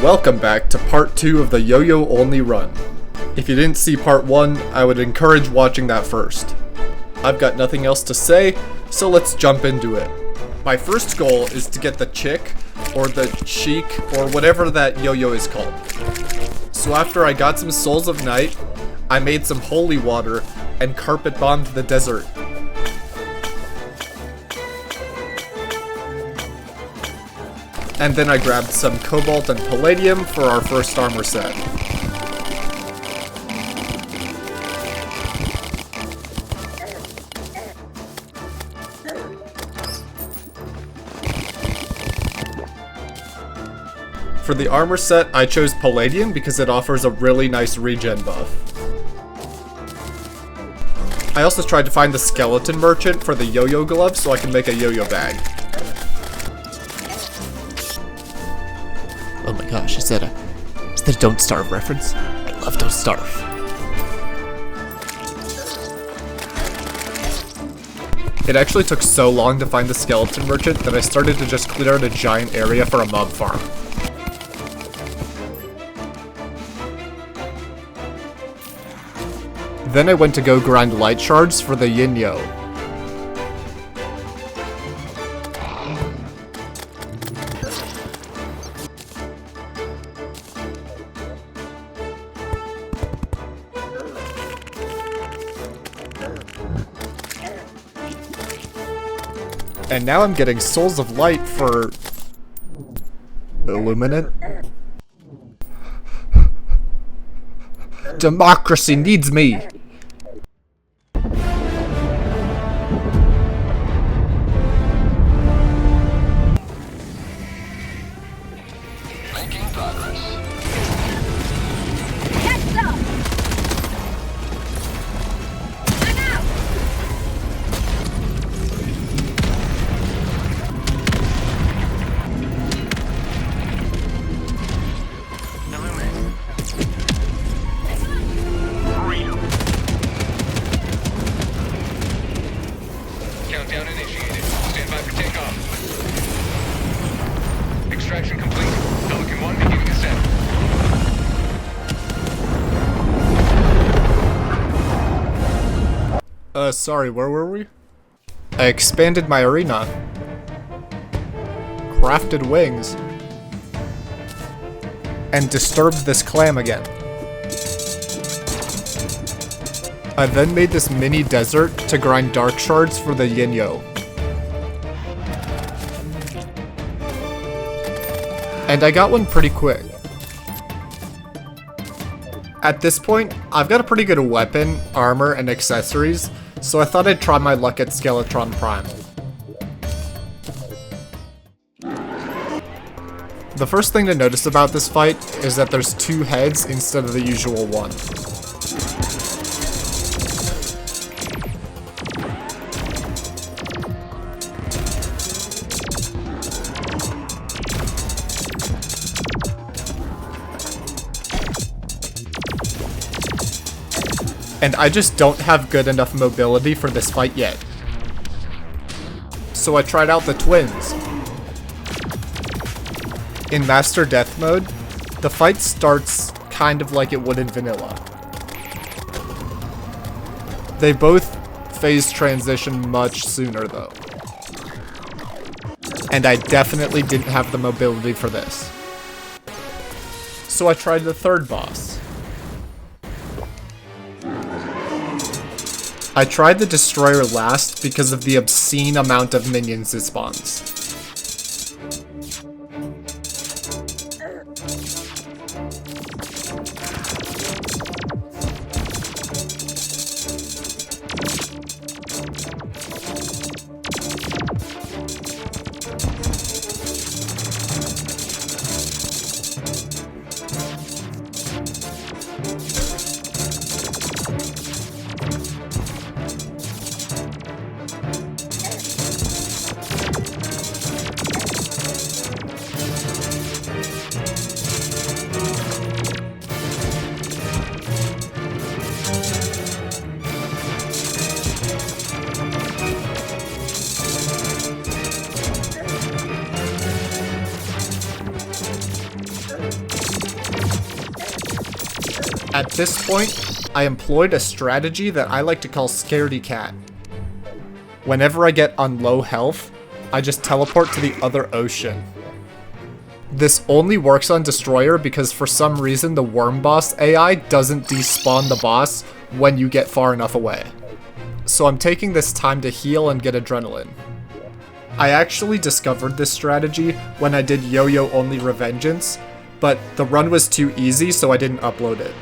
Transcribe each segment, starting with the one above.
Welcome back to part 2 of the Yoyo only run. If you didn't see part 1, I would encourage watching that first. I've got nothing else to say, so let's jump into it. My first goal is to get the chick, or the cheek, or whatever that Yoyo is called. So after I got some Souls of Night, I made some holy water and carpet bombed the desert. And then I grabbed some cobalt and palladium for our first armor set. For the armor set, I chose palladium because it offers a really nice regen buff. I also tried to find the skeleton merchant for the yo-yo glove so I can make a yo-yo bag. Oh my gosh, is that a Don't Starve reference? I love Don't Starve. It actually took so long to find the skeleton merchant that I started to just clear out a giant area for a mob farm. Then I went to go grind light shards for the yin-yo. And now I'm getting Souls of Light for... Illuminate? Democracy needs me! Making progress. Catch up! I'm out! Countdown initiated. Stand by for takeoff. Extraction complete. Pelican 1 beginning ascent. Sorry, where were we? I expanded my arena. Crafted wings. And disturbed this clam again. I then made this mini desert to grind dark shards for the yin-yo. And I got one pretty quick. At this point, I've got a pretty good weapon, armor, and accessories, so I thought I'd try my luck at Skeletron Prime. The first thing to notice about this fight is that there's 2 heads instead of the usual 1. And I just don't have good enough mobility for this fight yet. So I tried out the twins. In Master+Deathmode, the fight starts kind of like it would in vanilla. They both phase transition much sooner though. And I definitely didn't have the mobility for this. So I tried the third boss. I tried the Destroyer last because of the obscene amount of minions it spawns. At this point, I employed a strategy that I like to call Scaredy Cat. Whenever I get on low health, I just teleport to the other ocean. This only works on Destroyer because for some reason the Worm Boss AI doesn't despawn the boss when you get far enough away. So I'm taking this time to heal and get adrenaline. I actually discovered this strategy when I did Yoyo only Revengeance, but the run was too easy so I didn't upload it.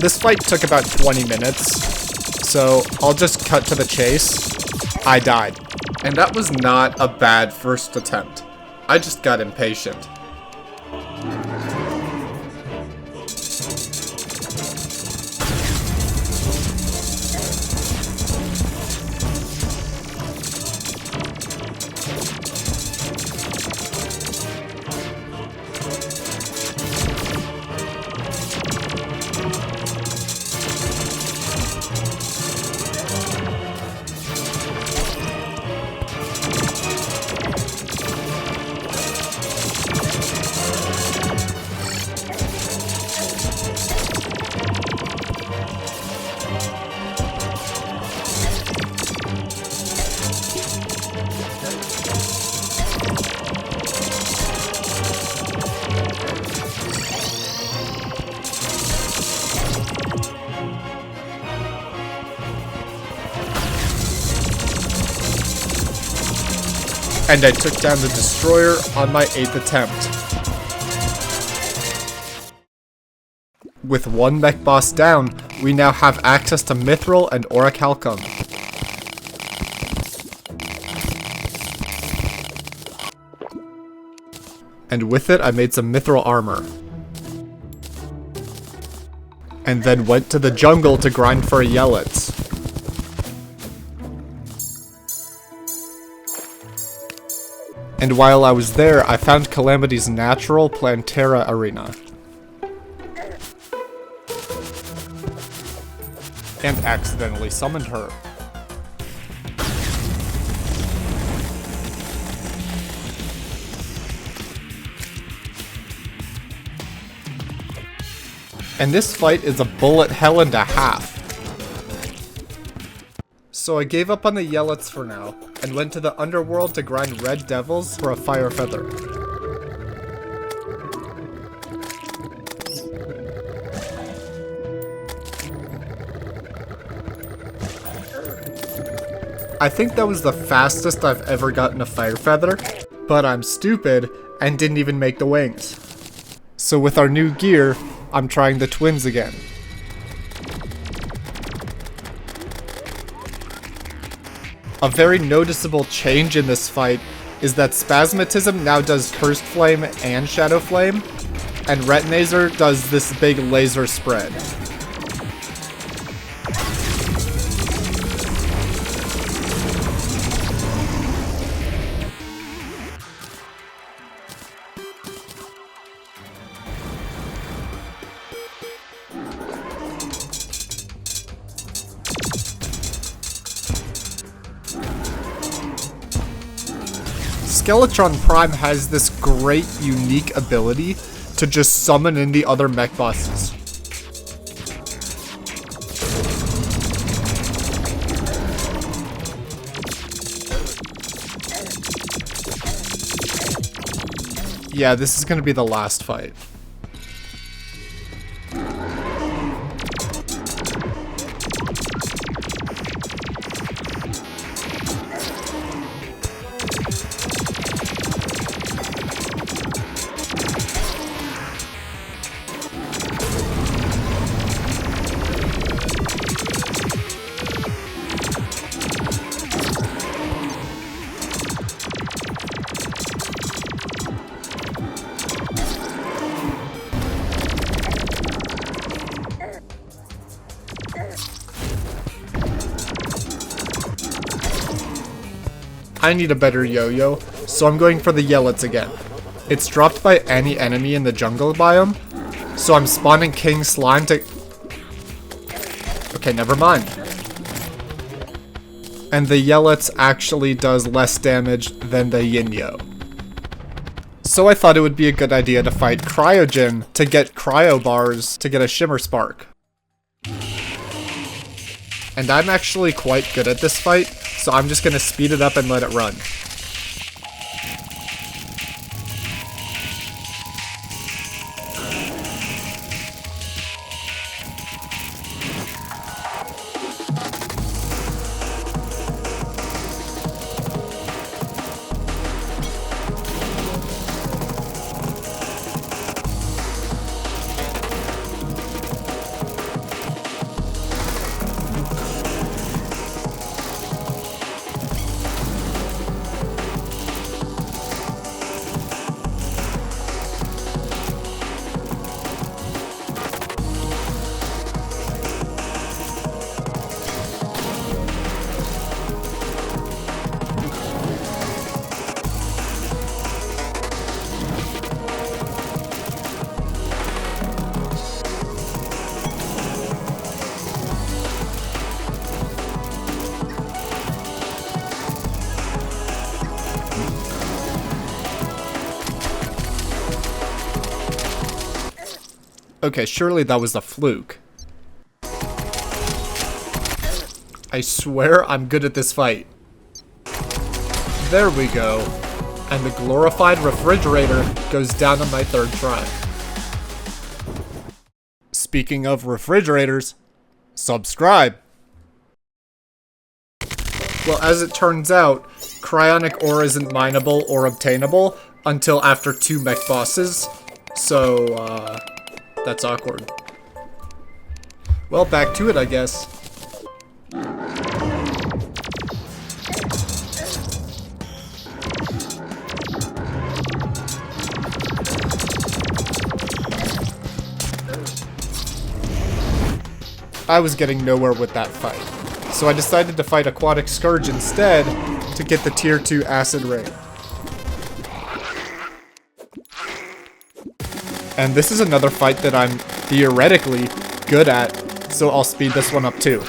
This fight took about 20 minutes, so I'll just cut to the chase. I died. And that was not a bad first attempt. I just got impatient. And I took down the Destroyer on my 8th attempt. With one mech boss down, we now have access to Mithril and Orichalcum. And with it, I made some Mithril armor. And then went to the jungle to grind for Yellets. And while I was there, I found Calamity's natural Plantera arena. And accidentally summoned her. And this fight is a bullet hell and a half. So I gave up on the Yellets for now, and went to the underworld to grind red devils for a fire feather. I think that was the fastest I've ever gotten a fire feather, but I'm stupid and didn't even make the wings. So with our new gear, I'm trying the twins again. A very noticeable change in this fight is that Spasmatism now does Cursed Flame and Shadow Flame, and Retinazer does this big laser spread. Skeletron Prime has this great, unique ability to just summon in the other mech bosses. Yeah, this is gonna be the last fight. I need a better Yo-Yo, so I'm going for the Yellets again. It's dropped by any enemy in the jungle biome, so I'm spawning King Slime to... Okay, never mind. And the Yellets actually does less damage than the Yoyo. So I thought it would be a good idea to fight Cryogen to get Cryo Bars to get a Shimmer Spark. And I'm actually quite good at this fight, so I'm just gonna speed it up and let it run. Okay, surely that was a fluke. I swear I'm good at this fight. There we go. And the glorified refrigerator goes down on my third try. Speaking of refrigerators, subscribe! Well, as it turns out, cryonic ore isn't mineable or obtainable until after 2 mech bosses, so, that's awkward. Well, back to it, I guess. I was getting nowhere with that fight, so I decided to fight Aquatic Scourge instead to get the tier 2 Acid Rain. And this is another fight that I'm theoretically good at, so I'll speed this one up too.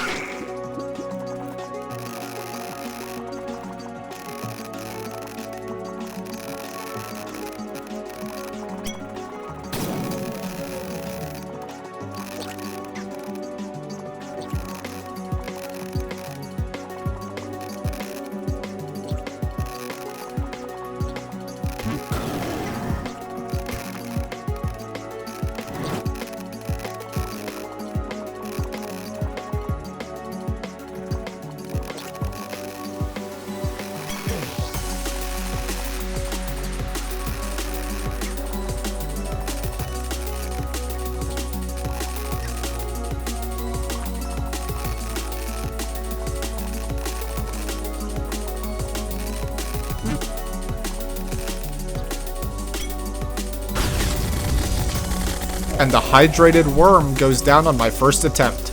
And the hydrated worm goes down on my first attempt.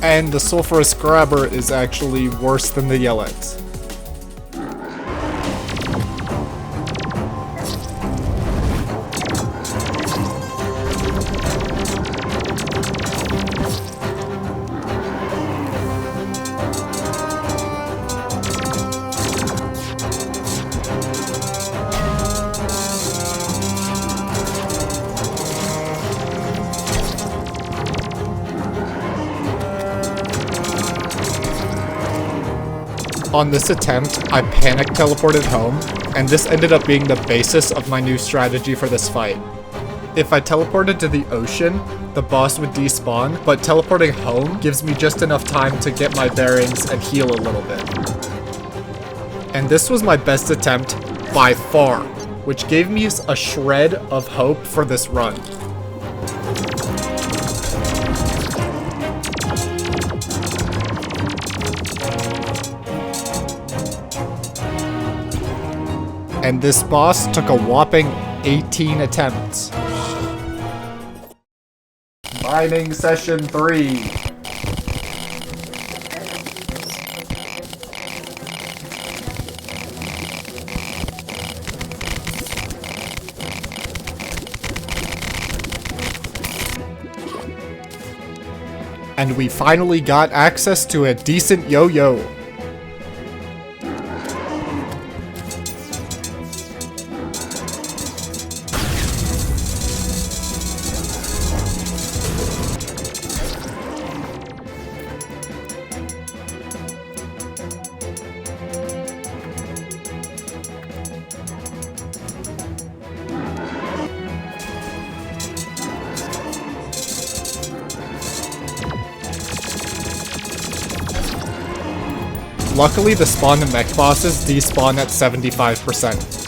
And the sulfurous grabber is actually worse than the yellets. On this attempt, I panic teleported home, and this ended up being the basis of my new strategy for this fight. If I teleported to the ocean, the boss would despawn, but teleporting home gives me just enough time to get my bearings and heal a little bit. And this was my best attempt by far, which gave me a shred of hope for this run. And this boss took a whopping 18 attempts. Mining session 3. And we finally got access to a decent Yoyo. Luckily, the spawn and mech bosses despawn at 75%.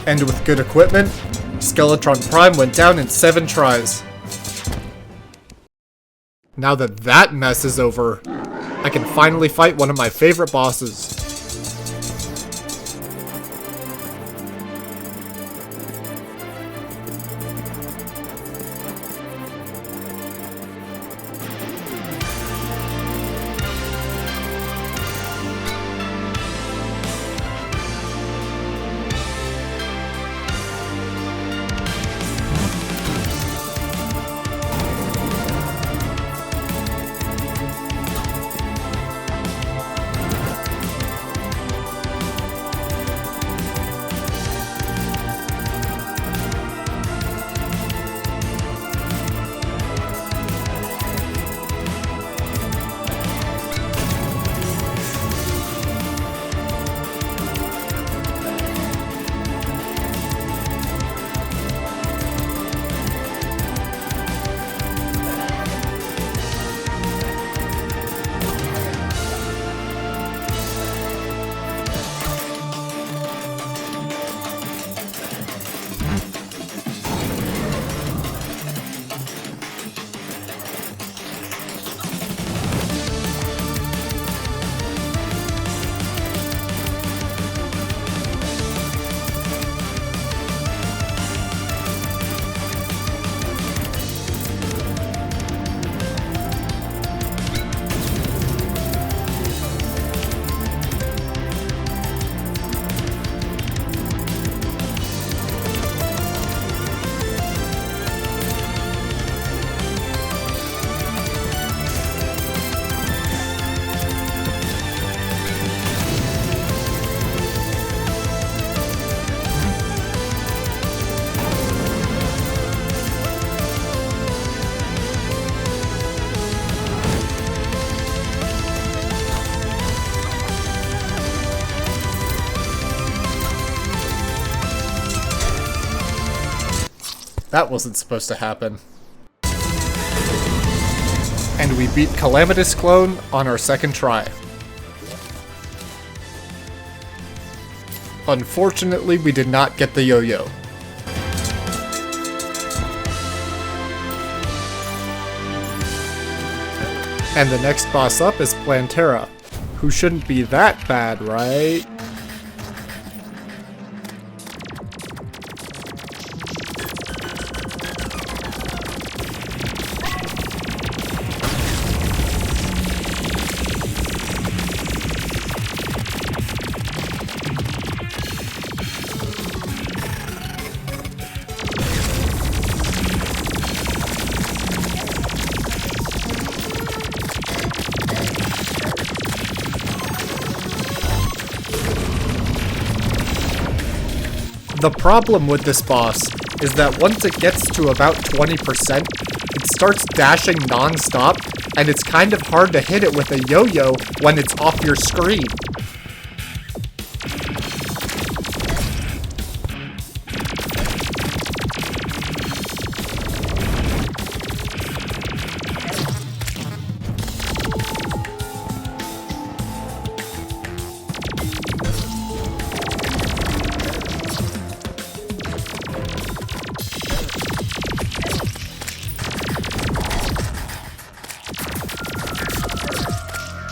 And with good equipment, Skeletron Prime went down in 7 tries. Now that that mess is over, I can finally fight one of my favorite bosses. That wasn't supposed to happen. And we beat Calamity's clone on our second try. Unfortunately, we did not get the Yoyo. And the next boss up is Terraria, who shouldn't be that bad, right? The problem with this boss is that once it gets to about 20%, it starts dashing non-stop, and it's kind of hard to hit it with a yo-yo when it's off your screen.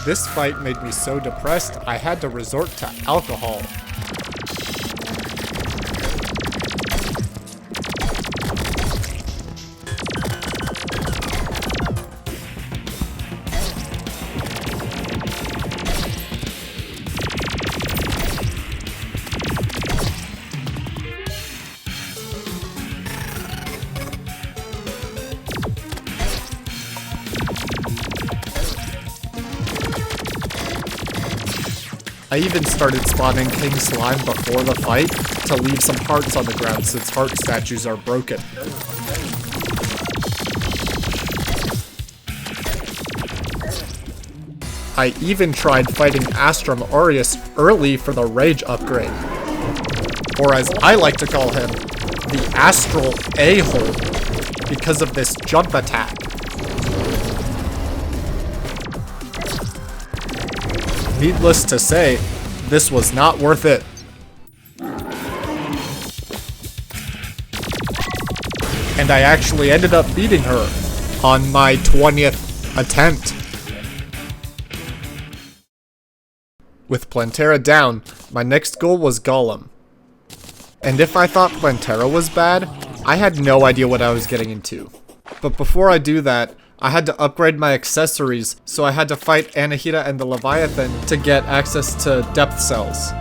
This fight made me so depressed, I had to resort to alcohol. I even started spawning King Slime before the fight to leave some hearts on the ground since heart statues are broken. I even tried fighting Astrum Aureus early for the Rage upgrade. Or as I like to call him, the Astral A-hole, because of this jump attack. Needless to say, this was not worth it. And I actually ended up beating her on my 20th attempt. With Plantera down, my next goal was Golem. And if I thought Plantera was bad, I had no idea what I was getting into. But before I do that, I had to upgrade my accessories, so I had to fight Anahita and the Leviathan to get access to depth cells.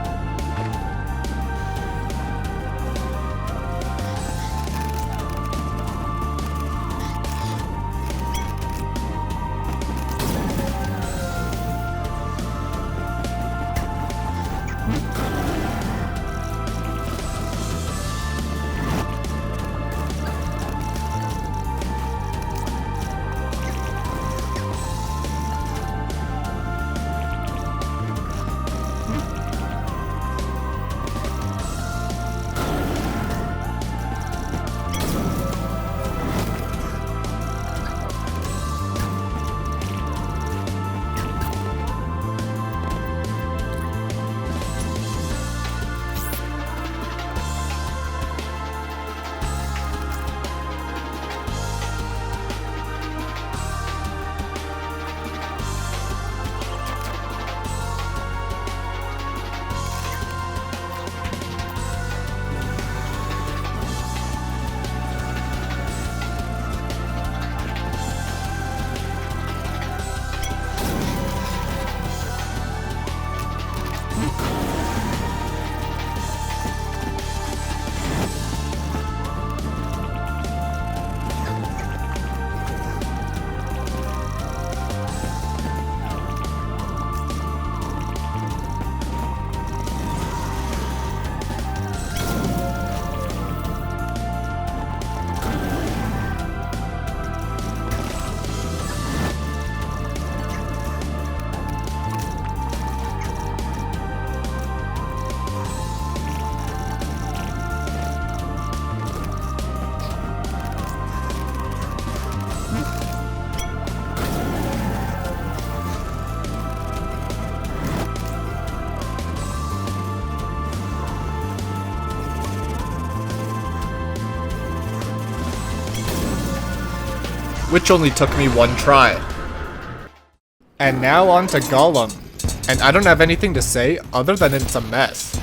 Which only took me one try. And now on to Golem. And I don't have anything to say other than it's a mess.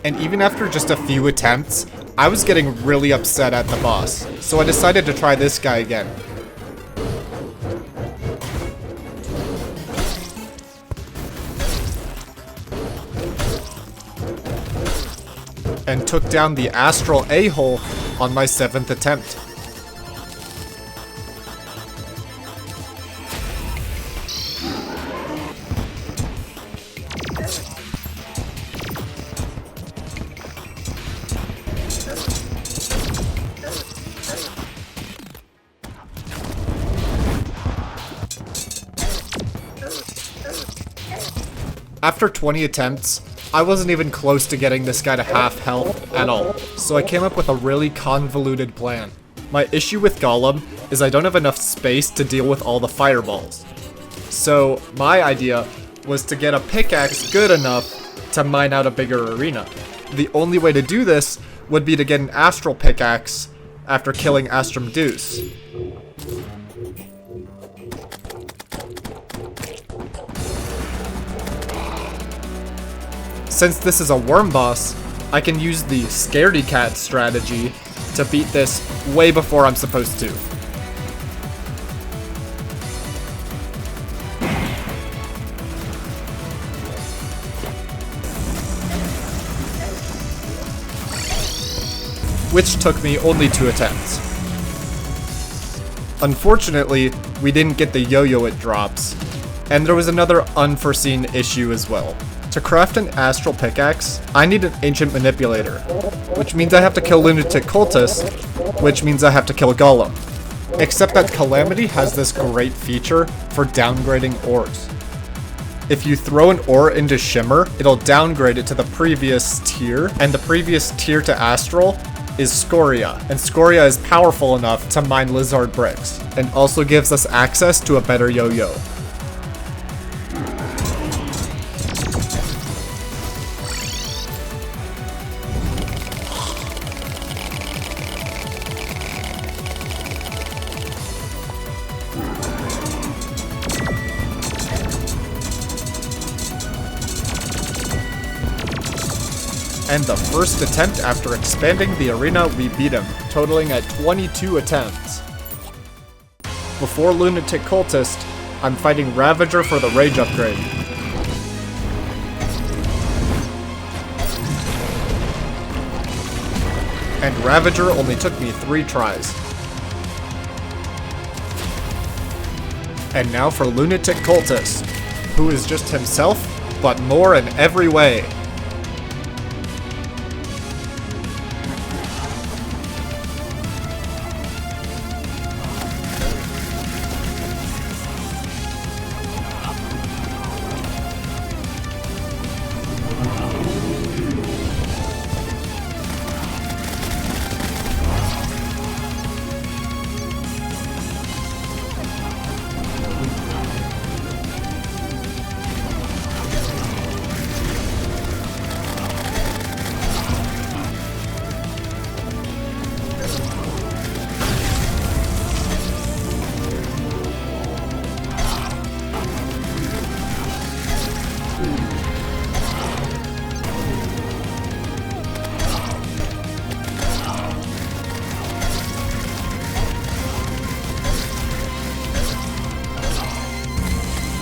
And even after just a few attempts, I was getting really upset at the boss, so I decided to try this guy again. And took down the Astral A-hole on my 7th attempt. After 20 attempts, I wasn't even close to getting this guy to half health at all, so I came up with a really convoluted plan. My issue with Golem is I don't have enough space to deal with all the fireballs. So my idea was to get a pickaxe good enough to mine out a bigger arena. the only way to do this would be to get an Astral Pickaxe after killing Astrum Deuce. Since this is a worm boss, I can use the Scaredy Cat strategy to beat this way before I'm supposed to. Which took me only 2 attempts. Unfortunately, we didn't get the yo-yo it drops, and there was another unforeseen issue as well. To craft an Astral Pickaxe, I need an Ancient Manipulator, which means I have to kill Lunatic Cultist, which means I have to kill Golem. Except that Calamity has this great feature for downgrading ores. If you throw an ore into Shimmer, it'll downgrade it to the previous tier, and the previous tier to Astral is Scoria, and Scoria is powerful enough to mine Lizard Bricks, and also gives us access to a better yo-yo. And the first attempt after expanding the arena, we beat him, totaling at 22 attempts. Before Lunatic Cultist, I'm fighting Ravager for the Rage upgrade. And Ravager only took me 3 tries. And now for Lunatic Cultist, who is just himself, but more in every way.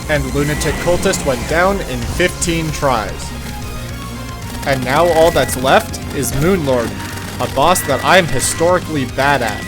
And Lunatic Cultist went down in 15 tries. And now all that's left is Moonlord, a boss that I am historically bad at.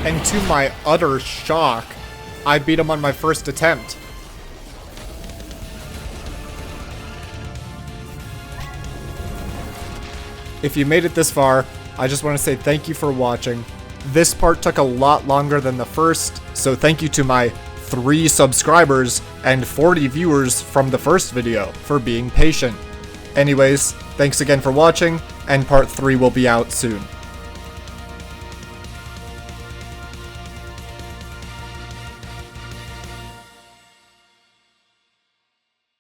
And to my utter shock, I beat him on my first attempt. If you made it this far, I just want to say thank you for watching. This part took a lot longer than the first, so thank you to my 3 subscribers and 40 viewers from the first video for being patient. Anyways, thanks again for watching, and part 3 will be out soon.